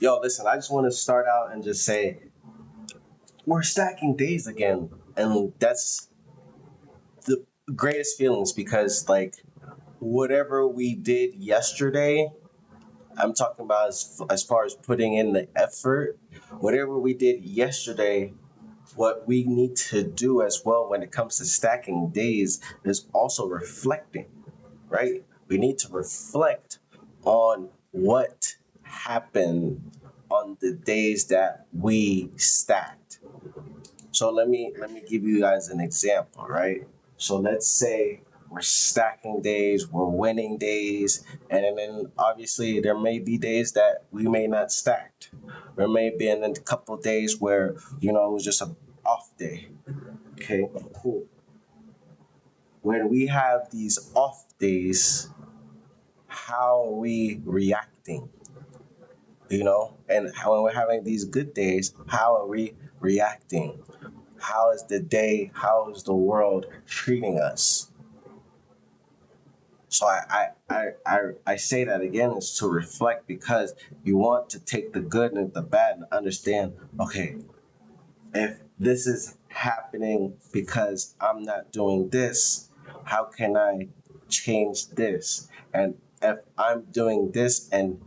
Yo, listen, I just want to start out and just say we're stacking days again. And that's the greatest feelings because, like, whatever we did yesterday, I'm talking about as far as putting in the effort, whatever we did yesterday, what we need to do as well when it comes to stacking days is also reflecting, right? We need to reflect on what happened on the days that we stacked. So let me give you guys an example, right? So let's say we're stacking days, we're winning days, and then obviously there may be days that we may not stacked. There may be a couple days where it was just a off day. Okay, cool. When we have these off days, how are we reacting? And when we're having these good days, how are we reacting? How is the day, how is the world treating us? So I say that again is to reflect because you want to take the good and the bad and understand, okay, if this is happening because I'm not doing this, how can I change this? And if I'm doing this and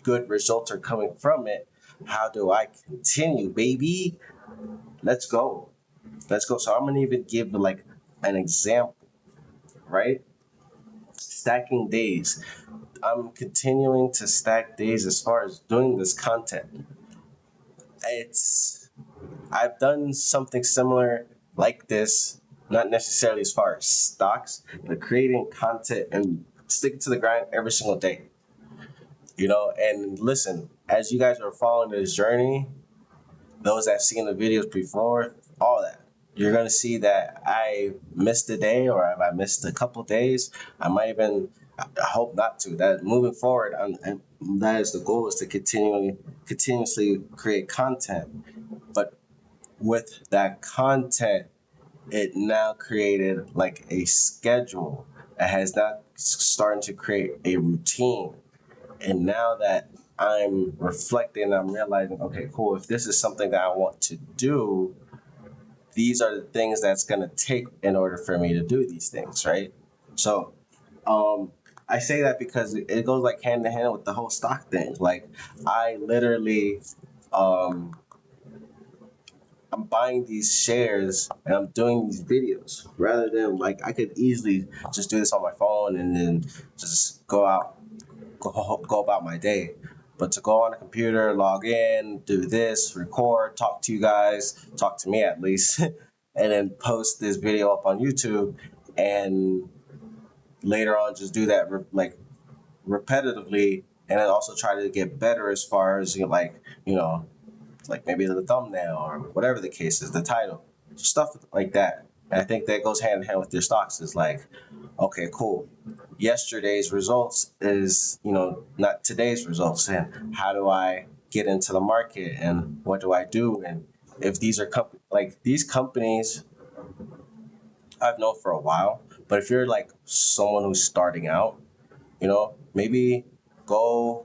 good results are coming from it, how do I continue, baby? Let's go. Let's go. So I'm gonna even give like an example, right? Stacking days. I'm continuing to stack days as far as doing this content. It's I've done something similar like this, not necessarily as far as stocks, but creating content and sticking to the grind every single day. And listen, as you guys are following this journey, those that have seen the videos before, all that. You're gonna see that I missed a day, or if I missed a couple days, I might even. I hope not to. That moving forward, and that is the goal: is to continuously create content. But with that content, it now created like a schedule. It has now starting to create a routine. And now that I'm reflecting, I'm realizing, okay, cool. If this is something that I want to do, these are the things that's going to take in order for me to do these things, right? So, um, I say that because it goes like hand in hand with the whole stock thing. Like, I literally, um, I'm buying these shares and I'm doing these videos rather than like I could easily just do this on my phone and then just go about my day. But to go on a computer, log in, do this, record, talk to you guys, talk to me at least, and then post this video up on YouTube, and later on just do that like repetitively, and then also try to get better as far as you know like maybe the thumbnail or whatever the case is, the title, stuff like that. And I think that goes hand in hand with your stocks. Is like, okay, cool. Yesterday's results is not today's results, and how do I get into the market and what do I do? And if these are like these companies I've known for a while, but if you're like someone who's starting out, maybe go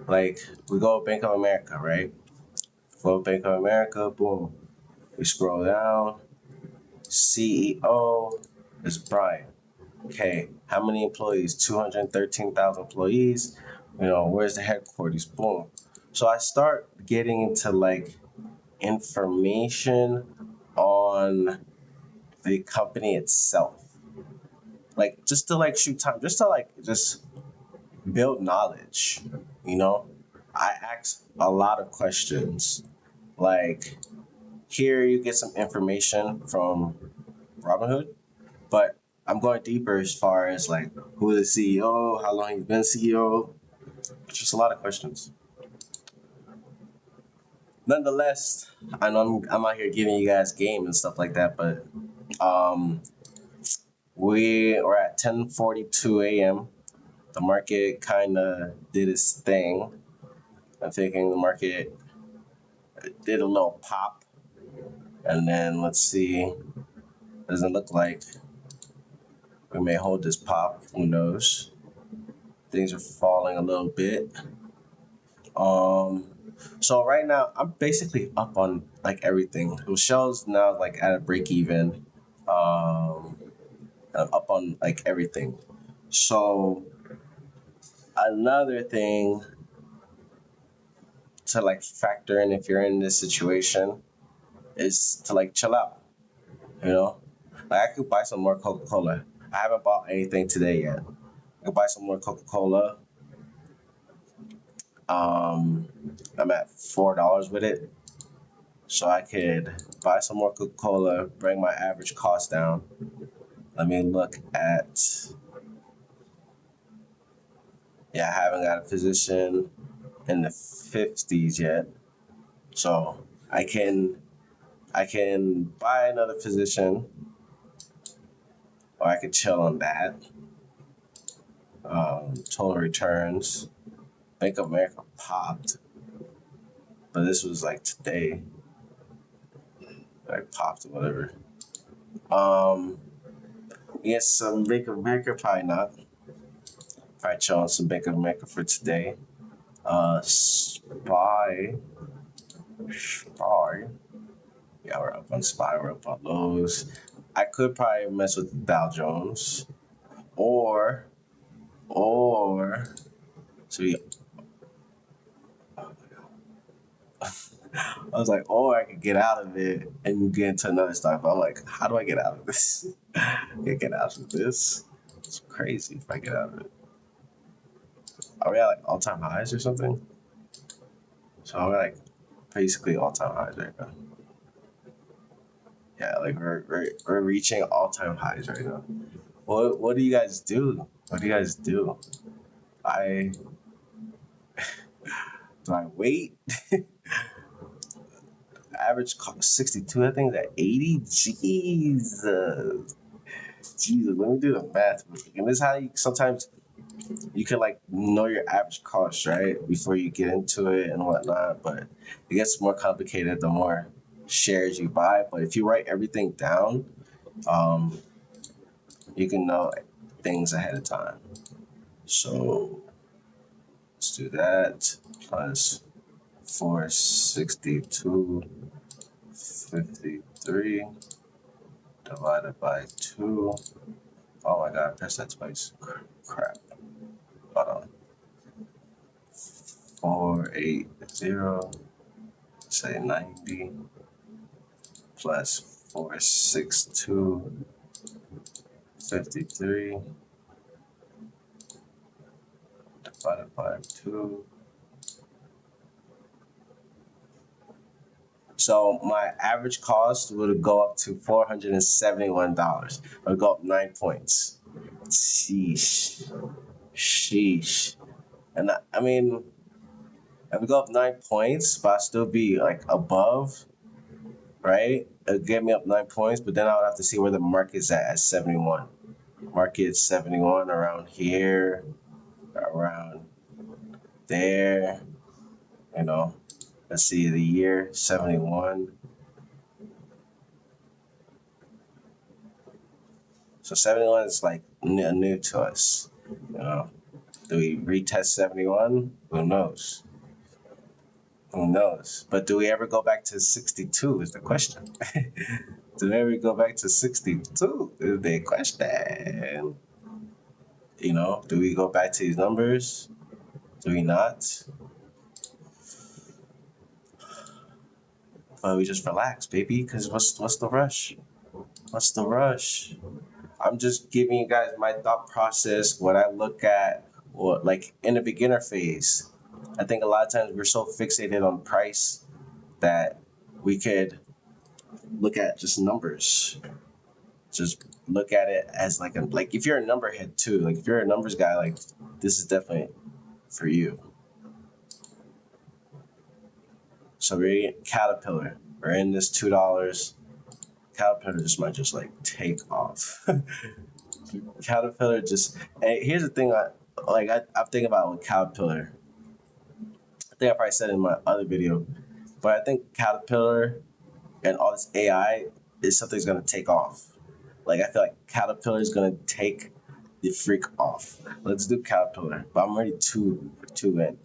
like we go Bank of America, right? Go Bank of America, boom. We scroll down. CEO is Brian. Okay, how many employees? 213,000 employees. Where's the headquarters? Boom. So I start getting into like information on the company itself. Like just to like shoot time, just to like just build knowledge, you know? I ask a lot of questions. Like here you get some information from Robinhood, but I'm going deeper as far as like who is the CEO, how long he's been CEO. It's just a lot of questions. Nonetheless, I know I'm out here giving you guys game and stuff like that, but um, we are at 10:42 a.m. The market kind of did its thing. I'm thinking the market did a little pop, and then let's see. Doesn't look like we may hold this pop. Who knows? Things are falling a little bit. Um, so right now I'm basically up on like everything. Michelle's now like at a break even. Um, I'm up on like everything. So another thing to like factor in if you're in this situation is to like chill out. You know, like I could buy some more Coca Cola. I haven't bought anything today yet. I could buy some more Coca Cola. Um, I'm at $4 with it, so I could buy some more Coca Cola, bring my average cost down. Let me look at. Yeah, I haven't got a position in the 50s yet, so I can buy another position, or I could chill on that. Total returns. Bank of America popped, but this was like today, like popped or whatever. Um, yes, some Bank of America, probably not. Probably chill on some Bank of America for today. Spy. Yeah, we're up on Spy. We're up on those. I could probably mess with Dow Jones, or or so yeah, I was like, or I could get out of it and get into another stock. But I'm like, how do I get out of this? I can't get out of this. It's crazy if I get out of it. Are we at like all time highs or something? So we're like basically all time highs right now. Yeah, like we're reaching all time highs right now. What do you guys do? What do you guys do? I do I wait? Average cost 62. I think that 80. Jesus, Jesus. Let me do the math. And this is how you sometimes you can like know your average cost right before you get into it and whatnot. But it gets more complicated the more shares you buy. But if you write everything down, um, you can know things ahead of time. So let's do that plus 462.53 divided by 2. Oh my god, press that twice. Crap. Hold on. 480, say 90 plus 462.53 divided by 2. So my average cost would go up to $471. It would go up 9 points. Sheesh. Sheesh. And I mean, if we go up 9 points, but I still be like above, right? It'll get me up 9 points, but then I would have to see where the market's at 71. Market's 71 around here, around there, you know. Let's see the year 71. So 71 is like new to us, you know. Do we retest 71? Who knows? Who knows? But do we ever go back to 62 is the question. Do we ever go back to 62 is the question. You know, do we go back to these numbers? Do we not? But we just relax, baby, because what's the rush? What's the rush? I'm just giving you guys my thought process, what I look at, or like in the beginner phase. I think a lot of times we're so fixated on price that we could look at just numbers. Just look at it as like if you're a number head too, like if you're a numbers guy, like this is definitely for you. So we're in Caterpillar. We're in this $2. Caterpillar just might just like take off. Caterpillar just. And here's the thing, I'm thinking about with Caterpillar. I think I probably said it in my other video, but I think Caterpillar and all this AI is something that's gonna take off. Like I feel like Caterpillar is gonna take the freak off. Let's do Caterpillar, but I'm already two in.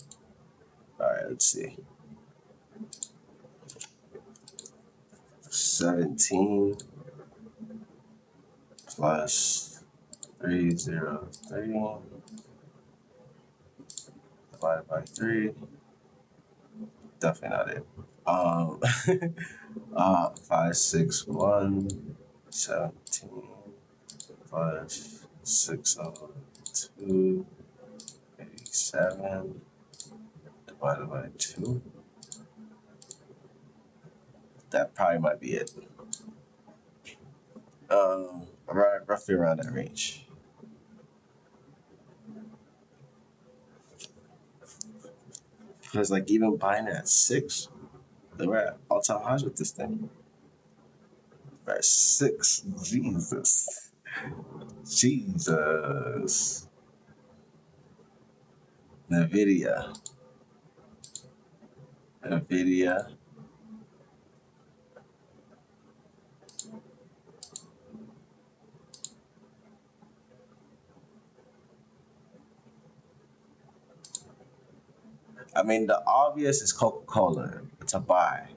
All right, let's see. 17 plus 303 divided by 3. Definitely not it. 561 17 plus 602 87 divided by 2. That probably might be it. Roughly around that range. Because like even buying at 6, they were at all-time highs with this thing. We're at 6. Jesus. Jesus. Nvidia. Nvidia. I mean, the obvious is Coca-Cola to buy.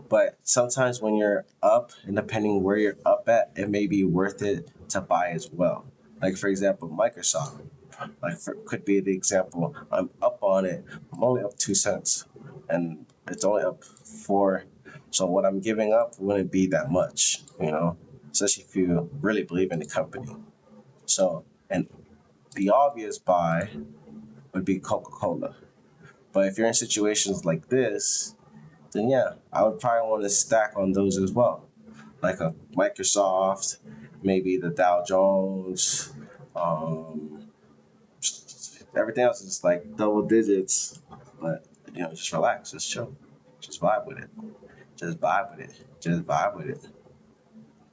But sometimes when you're up, and depending where you're up at, it may be worth it to buy as well. Like for example, Microsoft. Could be the example. I'm up on it. I'm only up 2 cents, and it's only up 4. So what I'm giving up wouldn't be that much, especially if you really believe in the company. So, and the obvious buy would be Coca-Cola. But if you're in situations like this, then yeah, I would probably want to stack on those as well, like a Microsoft, maybe the Dow Jones. Um, Everything else is like double digits, but just relax, just chill, just vibe with it, just vibe with it, just vibe with it.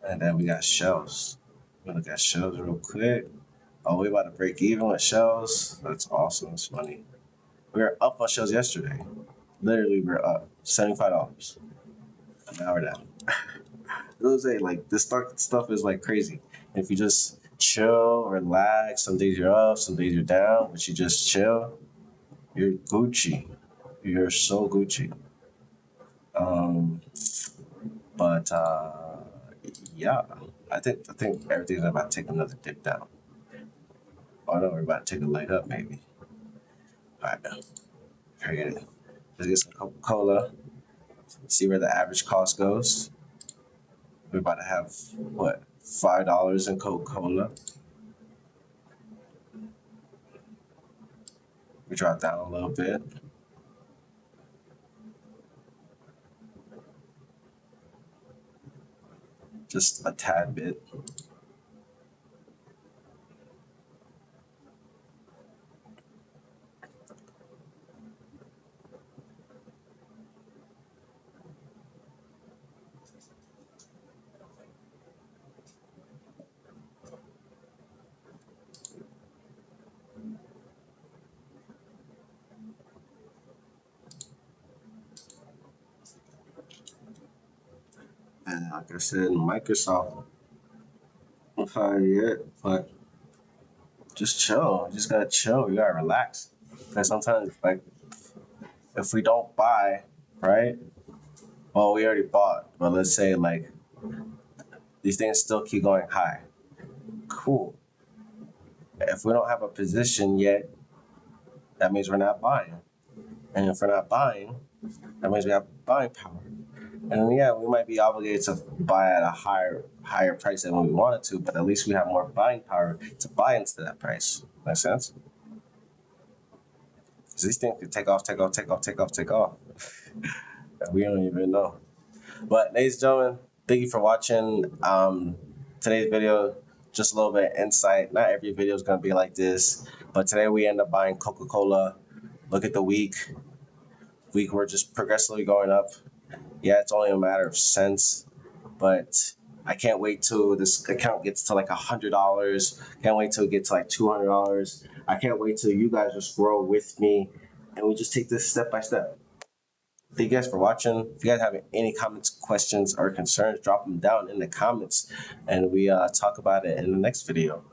And then we got shells. We look at shells real quick. Oh, we about to break even with shells. That's awesome. It's money. We were up on shells yesterday. Literally, we are up $75. Now we're down. Those say like this stuff is like crazy. If you just chill, relax, some days you're up, some days you're down, but you just chill, you're Gucci. You're so Gucci. Um, but yeah, I think everything's about to take another dip down. Oh no, we're about to take a leg up maybe. All right, forget it. Let's get some Coca Cola. See where the average cost goes. We're about to have what, $5 in Coca Cola. We drop down a little bit. Just a tad bit. And like I said, Microsoft, I'm sorry yet, but just chill. You just gotta chill. You gotta relax. Because sometimes, like, if we don't buy, right? Well, we already bought, but let's say like these things still keep going high. Cool. If we don't have a position yet, that means we're not buying. And if we're not buying, that means we have buying power. And yeah, we might be obligated to buy at a higher price than we wanted to, but at least we have more buying power to buy into that price. Make sense? Because these things can take off, take off, take off, take off, take off. And we don't even know. But ladies and gentlemen, thank you for watching today's video. Just a little bit of insight. Not every video is gonna be like this, but today we end up buying Coca-Cola. Look at the week. We're just progressively going up. Yeah, it's only a matter of cents, but I can't wait till this account gets to like $100. Can't wait till it gets to like $200. I can't wait till you guys just grow with me, and we just take this step by step. Thank you guys for watching. If you guys have any comments, questions, or concerns, drop them down in the comments, and we talk about it in the next video.